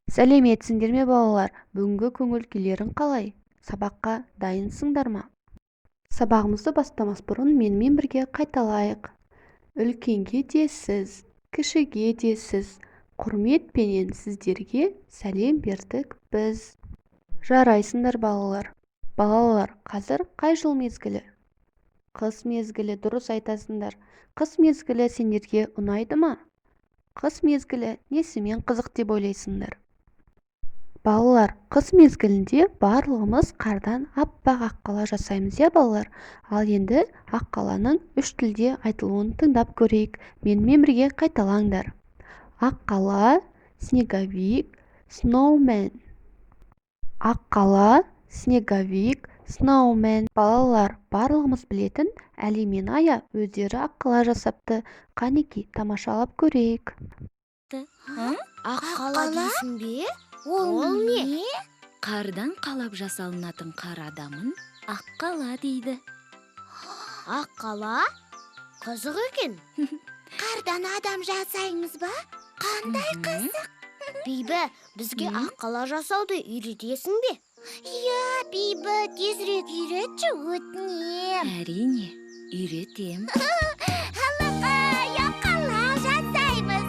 Сәлеметсіңдер ме балалар? Бүгінгі көңіл-күйлерің қалай? Сабаққа дайынсыңдар ма? Сабағымызды бастамас бұрын менімен бірге қайталайық. Үлкенге де сіз, кішіге де сіз, құрметпенен сіздерге сәлем бердік біз. Жарайсыңдар балалар. Балалар, қазір қай жыл мезгілі? Қыс мезгілі, дұрыс айтасыңдар. Қыс мезгілі сендерге ұнайды ма? Қыс мезгілі несімен қызық деп ойлайсыңдар? Балалар, қыс мезгілінде барлығымыз қардан аппақ аққала жасаймыз, балалар. Ал енді аққаланың 3 тілде айтылуын тыңдап көрейік. Менімен бірге қайталаңдар. Аққала, снеговик, сноумен. Аққала, снеговик, сноумен. Балалар, барлығымыз білетін Әли мен Ая өздері аққала жасапты. Қанекей, тамашалап көрейік. Аққала дейсің бе? Ол не? Қардан қалап жасалынатын қар адамын аққала дейді. Аққала? Қызық екен. Қардан адам жасаймыз ба? Қандай қызық. Бибі, бізге аққала жасауды үйретесің бе? Иә, Бибі, тезірек үйретші, өтінем. Әрине, үйретем. Халықай, аққала жасаймыз.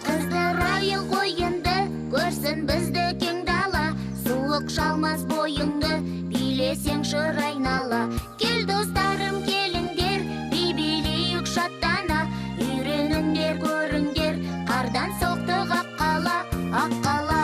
Қыздырайық ойынды, көрсін бізді кең дала. Суық шалмас бойыңды, билесең шыр айнала. Кел достарым, келіңдер, би-билейік шаттана. Үйреніңдер, көріңдер, қардан соқтық аққала, аққала.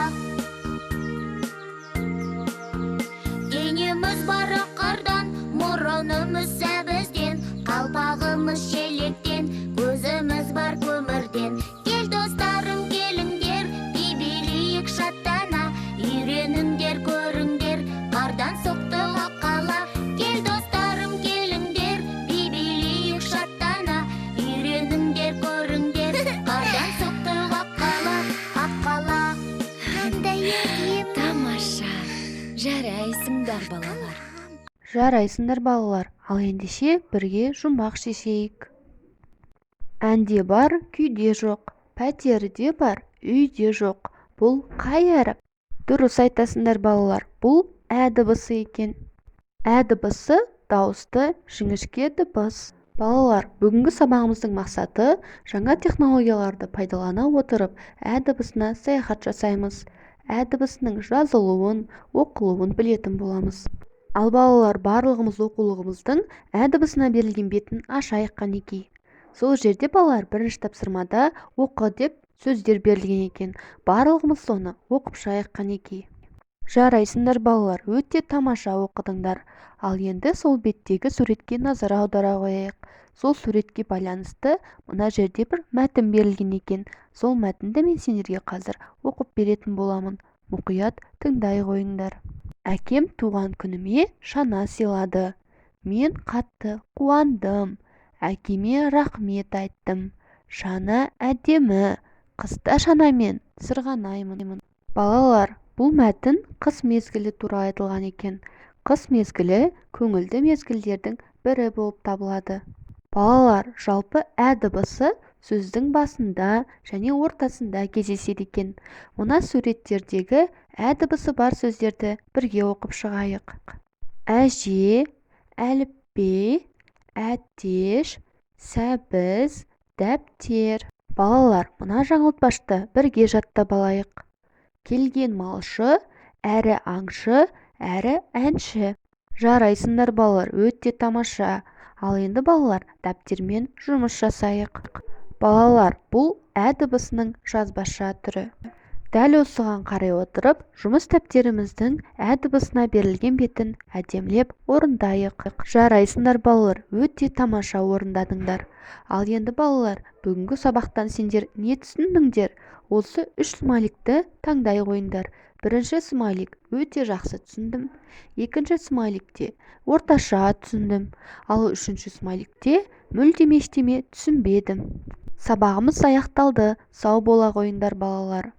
Денеміз бар қардан, мұрынымыз сәбізден, қалпағымыз шелектен, көзіміз бар көмірден. Кел достарым, келіңдер, би-билейік шаттана. Үйреніңдер, көріңдер, қардан соқтық аққала. Кел достарым, келіңдер, би-билейік шаттана. Үйреніңдер, көріңдер, қардан соқтық аққала, аққала. Қандай әдемі. Тамаша, жарайсыңдар балалар. Жарайсыңдар балалар, ал ендеше бірге жұмбақ шешейік. Әнде бар, күйде жоқ, пәтерде бар, үйде жоқ. Бұл қай әріп? Дұрыс айтасыңдар балалар, бұл ә дыбысы екен. Ә дыбысы дауысты жіңішке дыбыс. Балалар, бүгінгі сабағымыздың мақсаты жаңа технологияларды пайдалана отырып ә дыбысына саяхат жасаймыз. Ә дыбысының жазылуын, оқылуын білетін боламыз. Ал балалар, барлығымыз оқулығымыздың ә дыбысына берілген бетін ашайық қанекей. Сол жерде балалар бірінші тапсырмада оқы деп сөздер берілген екен. Барлығымыз соны оқып шайық қанекей. Жарайсыңдар балалар, өте тамаша оқыдыңдар. Ал енді сол беттегі суретке назар аудара қояйық. Сол суретке байланысты мына жерде бір мәтін берілген екен. Сол мәтінді мен сендерге қазір оқып беретін боламын. Мұқият тыңдай қойыңдар. Әкем туған күніме шана сыйлады. Мен қатты қуандым. Әкеме рахмет айттым. Шана әдемі. Қыста шанамен сырғанаймын. Балалар, бұл мәтін қыс мезгілі туралы айтылған екен. Қыс мезгілі көңілді мезгілдердің бірі болып табылады. Балалар, жалпы ә дыбысы сөздің басында және ортасында кездеседі екен. Мына суреттердегі ә дыбысы бар сөздерді бірге оқып шығайық. Әже, әліппе, әтеш, сәбіз, дәптер. Балалар, мына жаңылтпашты бірге жаттап алайық. Келген малшы, әрі аңшы, әрі әнші. Жарайсыңдар балалар, өте тамаша. Ал енді балалар, дәптермен жұмыс жасайық. Балалар, бұл ә дыбысының жазбаша түрі. Дәл осыған қарай отырып, жұмыс дәптеріміздің ә дыбысына берілген бетін әдемілеп орындайық. Жарайсыңдар балалар, өте тамаша орындадыңдар. Ал енді балалар, бүгінгі сабақтан сендер не түсіндіңдер? Осы 3 смайликті таңдай қойыңдар. Бірінші смайлик өте жақсы түсіндім. Екінші смайликте орташа түсіндім. Ал үшінші смайликте мүлдем ештеме түсінбедім. Сабағымыз аяқталды. Сау бола қойыңдар балалар.